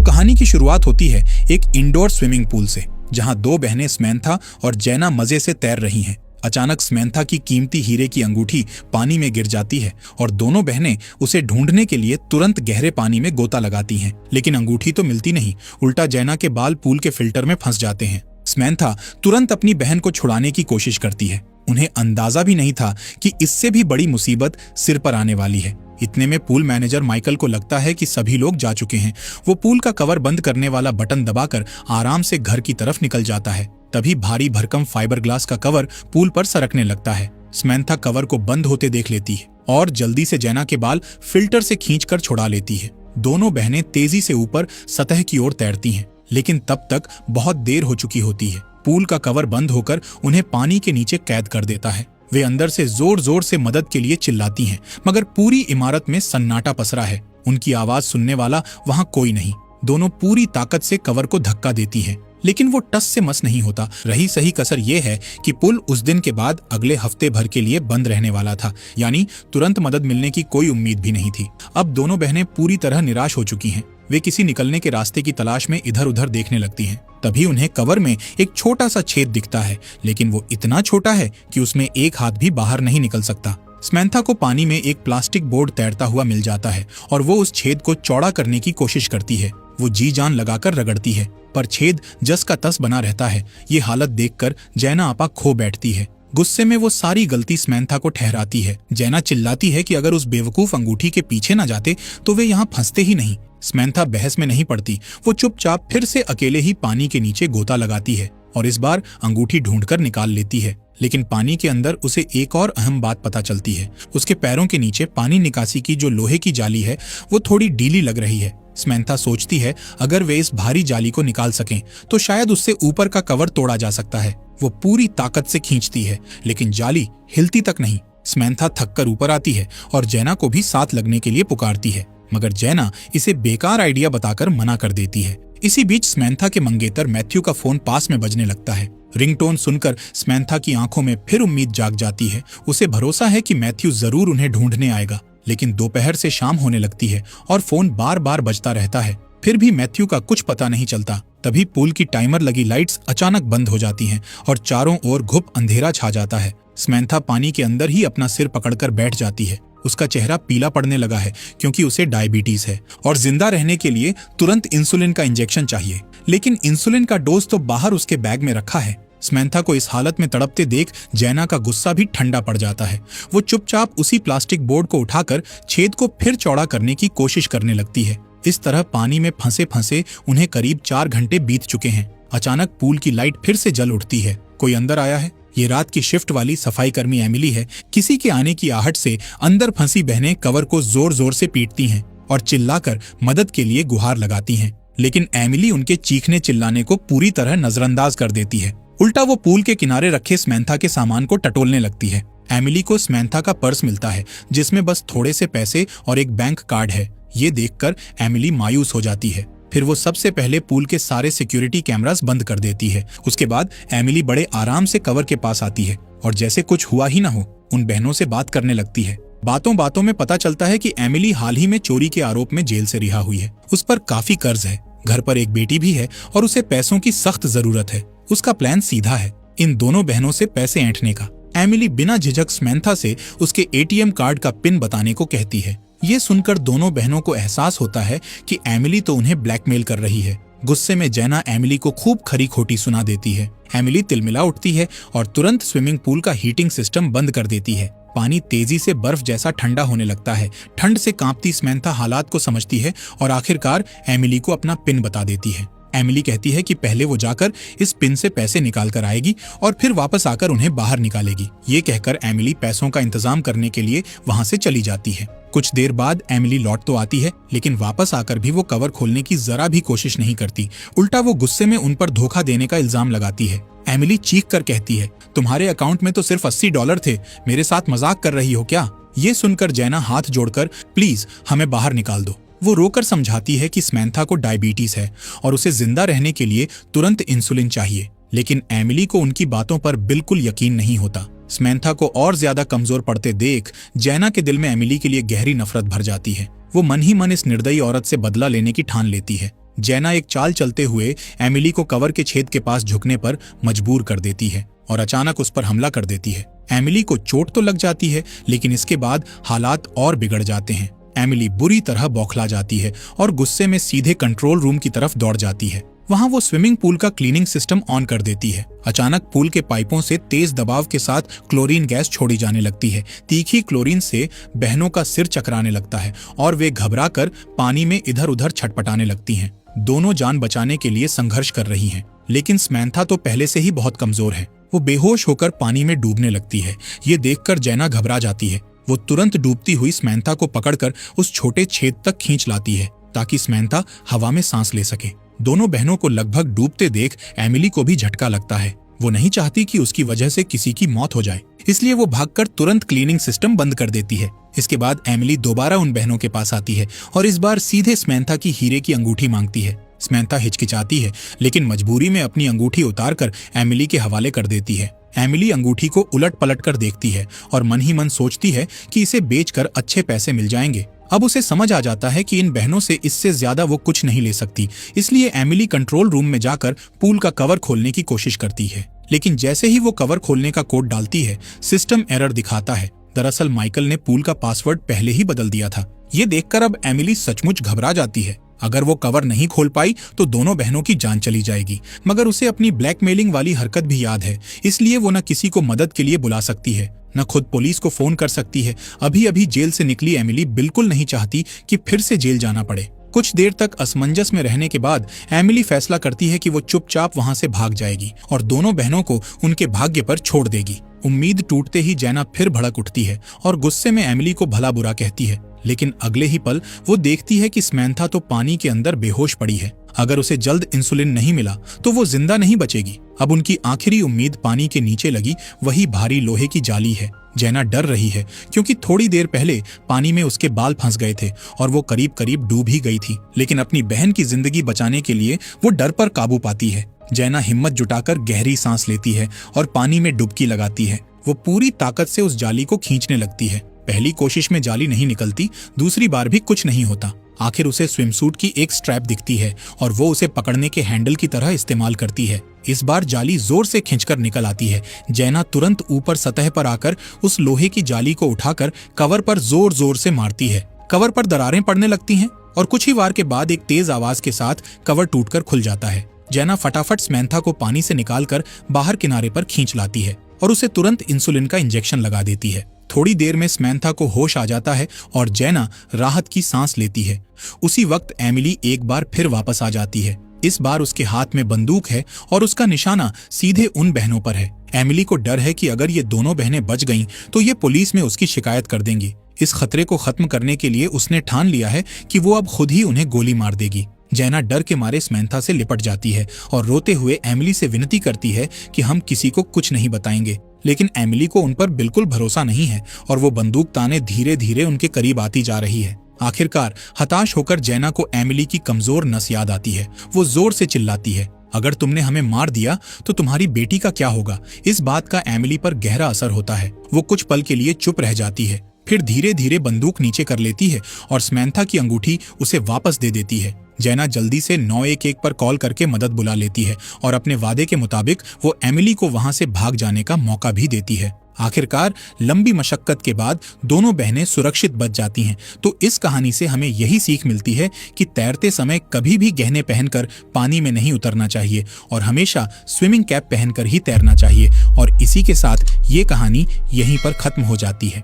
कहानी की शुरुआत होती है एक इंडोर स्विमिंग पूल से, जहां दो बहनें स्मैंथा और जैना मजे से तैर रही हैं। अचानक स्मैंथा की कीमती हीरे की अंगूठी पानी में गिर जाती है और दोनों बहनें उसे ढूंढने के लिए तुरंत गहरे पानी में गोता लगाती हैं। लेकिन अंगूठी तो मिलती नहीं, उल्टा जैना के बाल पूल के फिल्टर में फंस जाते हैं। स्मैंथा तुरंत अपनी बहन को छुड़ाने की कोशिश करती है। उन्हें अंदाजा भी नहीं था कि इससे भी बड़ी मुसीबत सिर पर आने वाली है। इतने में पूल मैनेजर माइकल को लगता है कि सभी लोग जा चुके हैं। वो पूल का कवर बंद करने वाला बटन दबाकर आराम से घर की तरफ निकल जाता है। तभी भारी भरकम फाइबर ग्लास का कवर पूल पर सरकने लगता है। स्मैंथा कवर को बंद होते देख लेती है और जल्दी से जैना के बाल फिल्टर से खींचकर छुड़ा लेती है। दोनों बहनें तेजी से ऊपर सतह की ओर तैरती हैं, लेकिन तब तक बहुत देर हो चुकी होती है। पूल का कवर बंद होकर उन्हें पानी के नीचे कैद कर देता है। वे अंदर से जोर जोर से मदद के लिए चिल्लाती हैं, मगर पूरी इमारत में सन्नाटा पसरा है। उनकी आवाज सुनने वाला वहां कोई नहीं। दोनों पूरी ताकत से कवर को धक्का देती हैं, लेकिन वो टस से मस नहीं होता। रही सही कसर ये है कि पुल उस दिन के बाद अगले हफ्ते भर के लिए बंद रहने वाला था, यानी तुरंत मदद मिलने की कोई उम्मीद भी नहीं थी। अब दोनों बहनें पूरी तरह निराश हो चुकी हैं। वे किसी निकलने के रास्ते की तलाश में इधर उधर देखने लगती हैं। तभी उन्हें कवर में एक छोटा सा छेद दिखता है, लेकिन वो इतना छोटा है कि उसमें एक हाथ भी बाहर नहीं निकल सकता। स्मैंथा को पानी में एक प्लास्टिक बोर्ड तैरता हुआ मिल जाता है और वो उस छेद को चौड़ा करने की कोशिश करती है। वो जी जान लगाकर रगड़ती है, पर छेद जस का तस बना रहता है। ये हालत देखकर जैना आपा खो बैठती है। गुस्से में वो सारी गलती स्मैंथा को ठहराती है। जैना चिल्लाती है कि अगर उस बेवकूफ अंगूठी के पीछे न जाते तो वे यहाँ फंसते ही नहीं। स्मैंथा बहस में नहीं पड़ती। वो चुपचाप फिर से अकेले ही पानी के नीचे गोता लगाती है और इस बार अंगूठी ढूंढकर निकाल लेती है। लेकिन पानी के अंदर उसे एक और अहम बात पता चलती है। उसके पैरों के नीचे पानी निकासी की जो लोहे की जाली है वो थोड़ी ढीली लग रही है। स्मैंथा सोचती है अगर वे इस भारी जाली को निकाल सकें तो शायद उससे ऊपर का कवर तोड़ा जा सकता है। वो पूरी ताकत से खींचती है, लेकिन जाली हिलती तक नहीं। स्मैंथा थककर ऊपर आती है और जैना को भी साथ लगने के लिए पुकारती है, मगर जैना इसे बेकार आइडिया बताकर मना कर देती है। इसी बीच स्मैंथा के मंगेतर मैथ्यू का फोन पास में बजने लगता है। रिंगटोन सुनकर स्मैंथा की आंखों में फिर उम्मीद जाग जाती है। उसे भरोसा है कि मैथ्यू जरूर उन्हें ढूंढने आएगा। लेकिन दोपहर से शाम होने लगती है और फोन बार बार बजता रहता है, फिर भी मैथ्यू का कुछ पता नहीं चलता। तभी पूल की टाइमर लगी लाइट्स अचानक बंद हो जाती हैं और चारों ओर घुप अंधेरा छा जाता है। स्मैंथा पानी के अंदर ही अपना सिर पकड़कर बैठ जाती है। उसका चेहरा पीला पड़ने लगा है क्योंकि उसे डायबिटीज है और जिंदा रहने के लिए तुरंत इंसुलिन का इंजेक्शन चाहिए। लेकिन इंसुलिन का डोज तो बाहर उसके बैग में रखा है। स्मैंथा को इस हालत में तड़पते देख जैना का गुस्सा भी ठंडा पड़ जाता है। वो चुपचाप उसी प्लास्टिक बोर्ड को उठाकर छेद को फिर चौड़ा करने की कोशिश करने लगती है। इस तरह पानी में फंसे फंसे उन्हें करीब 4 घंटे बीत चुके हैं। अचानक पूल की लाइट फिर से जल उठती है। कोई अंदर आया है। ये रात की शिफ्ट वाली सफाई कर्मी एमिली है। किसी के आने की आहट से अंदर फंसी बहनें कवर को जोर जोर से पीटती हैं और चिल्लाकर मदद के लिए गुहार लगाती हैं। लेकिन एमिली उनके चीखने चिल्लाने को पूरी तरह नजरअंदाज कर देती है। उल्टा वो पूल के किनारे रखे स्मैंथा के सामान को टटोलने लगती है। एमिली को स्मैंथा का पर्स मिलता है जिसमें बस थोड़े से पैसे और एक बैंक कार्ड है। ये देखकर एमिली मायूस हो जाती है। फिर वो सबसे पहले पूल के सारे सिक्योरिटी कैमरास बंद कर देती है। उसके बाद एमिली बड़े आराम से कवर के पास आती है और जैसे कुछ हुआ ही ना हो उन बहनों से बात करने लगती है। बातों बातों में पता चलता है कि एमिली हाल ही में चोरी के आरोप में जेल से रिहा हुई है। उस पर काफी कर्ज है, घर पर एक बेटी भी है और उसे पैसों की सख्त जरूरत है। उसका प्लान सीधा है, इन दोनों बहनों से पैसे ऐंठने का। एमिली बिना झिझक स्मैंथा से उसके एटीएम कार्ड का पिन बताने को कहती है। ये सुनकर दोनों बहनों को एहसास होता है कि एमिली तो उन्हें ब्लैकमेल कर रही है। गुस्से में जैना एमिली को खूब खरी खोटी सुना देती है। एमिली तिलमिला उठती है और तुरंत स्विमिंग पूल का हीटिंग सिस्टम बंद कर देती है। पानी तेजी से बर्फ जैसा ठंडा होने लगता है। ठंड से कांपती स्मैंथा हालात को समझती है और आखिरकार एमिली को अपना पिन बता देती है। एमिली कहती है कि पहले वो जाकर इस पिन से पैसे निकाल कर आएगी और फिर वापस आकर उन्हें बाहर निकालेगी। ये कहकर एमिली पैसों का इंतजाम करने के लिए वहां से चली जाती है। कुछ देर बाद एमिली लौट तो आती है, लेकिन वापस आकर भी वो कवर खोलने की जरा भी कोशिश नहीं करती। उल्टा वो गुस्से में उन पर धोखा देने का इल्जाम लगाती है। एमिली चीख कर कहती है, तुम्हारे अकाउंट में तो सिर्फ $80 थे, मेरे साथ मजाक कर रही हो क्या? ये सुनकर जैना हाथ जोड़कर प्लीज हमें बाहर निकाल दो। वो रोकर समझाती है कि स्मैंथा को डायबिटीज है और उसे जिंदा रहने के लिए तुरंत इंसुलिन चाहिए। लेकिन एमिली को उनकी बातों पर बिल्कुल यकीन नहीं होता। स्मैंथा को और ज्यादा कमजोर पड़ते देख जैना के दिल में एमिली के लिए गहरी नफरत भर जाती है। वो मन ही मन इस निर्दयी औरत से बदला लेने की ठान लेती है। जैना एक चाल चलते हुए एमिली को कवर के छेद के पास झुकने पर मजबूर कर देती है और अचानक उस पर हमला कर देती है। एमिली को चोट तो लग जाती है, लेकिन इसके बाद हालात और बिगड़ जाते हैं। एमिली बुरी तरह बौखला जाती है और गुस्से में सीधे कंट्रोल रूम की तरफ दौड़ जाती है। वहां वो स्विमिंग पूल का क्लीनिंग सिस्टम ऑन कर देती है। अचानक पूल के पाइपों से तेज दबाव के साथ क्लोरीन गैस छोड़ी जाने लगती है। तीखी क्लोरीन से बहनों का सिर चकराने लगता है और वे घबराकर पानी में इधर उधर छटपटाने लगती हैं। दोनों जान बचाने के लिए संघर्ष कर रही हैं, लेकिन समैंथा तो पहले से ही बहुत कमजोर है। वो बेहोश होकर पानी में डूबने लगती है। ये देखकर जैना घबरा जाती है। वो तुरंत डूबती हुई समैंथा को पकड़कर उस छोटे छेद तक खींच लाती है ताकि समैंथा हवा में सांस ले सके। दोनों बहनों को लगभग डूबते देख एमिली को भी झटका लगता है। वो नहीं चाहती कि उसकी वजह से किसी की मौत हो जाए, इसलिए वो भागकर तुरंत क्लीनिंग सिस्टम बंद कर देती है। इसके बाद एमिली दोबारा उन बहनों के पास आती है और इस बार सीधे समैंथा की हीरे की अंगूठी मांगती है। समैंथा हिचकिचाती है, लेकिन मजबूरी में अपनी अंगूठी उतारकर एमिली के हवाले कर देती है। एमिली अंगूठी को उलट पलट कर देखती है और मन ही मन सोचती है कि इसे बेचकर अच्छे पैसे मिल जाएंगे। अब उसे समझ आ जाता है कि इन बहनों से इससे ज्यादा वो कुछ नहीं ले सकती, इसलिए एमिली कंट्रोल रूम में जाकर पूल का कवर खोलने की कोशिश करती है। लेकिन जैसे ही वो कवर खोलने का कोड डालती है, सिस्टम एरर दिखाता है। दरअसल माइकल ने पूल का पासवर्ड पहले ही बदल दिया था। ये देखकर अब एमिली सचमुच घबरा जाती है। अगर वो कवर नहीं खोल पाई तो दोनों बहनों की जान चली जाएगी। मगर उसे अपनी ब्लैकमेलिंग वाली हरकत भी याद है, इसलिए वो न किसी को मदद के लिए बुला सकती है, न खुद पुलिस को फोन कर सकती है। अभी अभी जेल से निकली एमिली बिल्कुल नहीं चाहती कि फिर से जेल जाना पड़े। कुछ देर तक असमंजस में रहने के बाद एमिली फैसला करती है कि वो चुपचाप वहां से भाग जाएगी और दोनों बहनों को उनके भाग्य पर छोड़ देगी। उम्मीद टूटते ही जैना फिर भड़क उठती है और गुस्से में एमिली को भला बुरा कहती है, लेकिन अगले ही पल वो देखती है कि समैंथा तो पानी के अंदर बेहोश पड़ी है। अगर उसे जल्द इंसुलिन नहीं मिला तो वो जिंदा नहीं बचेगी। अब उनकी आखिरी उम्मीद पानी के नीचे लगी वही भारी लोहे की जाली है। जैना डर रही है क्योंकि थोड़ी देर पहले पानी में उसके बाल फंस गए थे और वो करीब करीब डूब ही गई थी। लेकिन अपनी बहन की जिंदगी बचाने के लिए वो डर पर काबू पाती है। जैना हिम्मत जुटाकर गहरी सांस लेती है और पानी में डुबकी लगाती है। वो पूरी ताकत से उस जाली को खींचने लगती है। पहली कोशिश में जाली नहीं निकलती, दूसरी बार भी कुछ नहीं होता। आखिर उसे स्विमसूट की एक स्ट्रैप दिखती है और वो उसे पकड़ने के हैंडल की तरह इस्तेमाल करती है। इस बार जाली जोर से खींचकर निकल आती है। जैना तुरंत ऊपर सतह पर आकर उस लोहे की जाली को उठाकर कवर पर जोर जोर से मारती है। कवर पर दरारें पड़ने लगती हैं और कुछ ही वार के बाद एक तेज आवाज के साथ कवर टूटकर खुल जाता है। जैना फटाफट समैंथा को पानी से निकालकर बाहर किनारे पर खींच लाती है और उसे तुरंत इंसुलिन का इंजेक्शन लगा देती है। थोड़ी देर में समैंथा को होश आ जाता है और जैना राहत की सांस लेती है। उसी वक्त एमिली एक बार फिर वापस आ जाती है। इस बार उसके हाथ में बंदूक है और उसका निशाना सीधे उन बहनों पर है। एमिली को डर है कि अगर ये दोनों बहनें बच गईं तो ये पुलिस में उसकी शिकायत कर देंगी। इस खतरे को खत्म करने के लिए उसने ठान लिया है कि वो अब खुद ही उन्हें गोली मार देगी। जैना डर के मारे समैंथा से लिपट जाती है और रोते हुए एमिली से विनती करती है कि हम किसी को कुछ नहीं बताएंगे। लेकिन एमिली को उन पर बिल्कुल भरोसा नहीं है और वो बंदूक ताने धीरे धीरे उनके करीब आती जा रही है। आखिरकार हताश होकर जैना को एमिली की कमजोर नस याद आती है। वो जोर से चिल्लाती है, अगर तुमने हमें मार दिया तो तुम्हारी बेटी का क्या होगा। इस बात का एमिली पर गहरा असर होता है। वो कुछ पल के लिए चुप रह जाती है, फिर धीरे धीरे बंदूक नीचे कर लेती है और समैंथा की अंगूठी उसे वापस दे देती है। जैना जल्दी से 911 पर कॉल करके मदद बुला लेती है और अपने वादे के मुताबिक वो एमिली को वहां से भाग जाने का मौका भी देती है। आखिरकार लंबी मशक्कत के बाद दोनों बहनें सुरक्षित बच जाती हैं। तो इस कहानी से हमें यही सीख मिलती है कि तैरते समय कभी भी गहने पहनकर पानी में नहीं उतरना चाहिए और हमेशा स्विमिंग कैप पहनकर ही तैरना चाहिए। और इसी के साथ ये कहानी यहीं पर खत्म हो जाती है।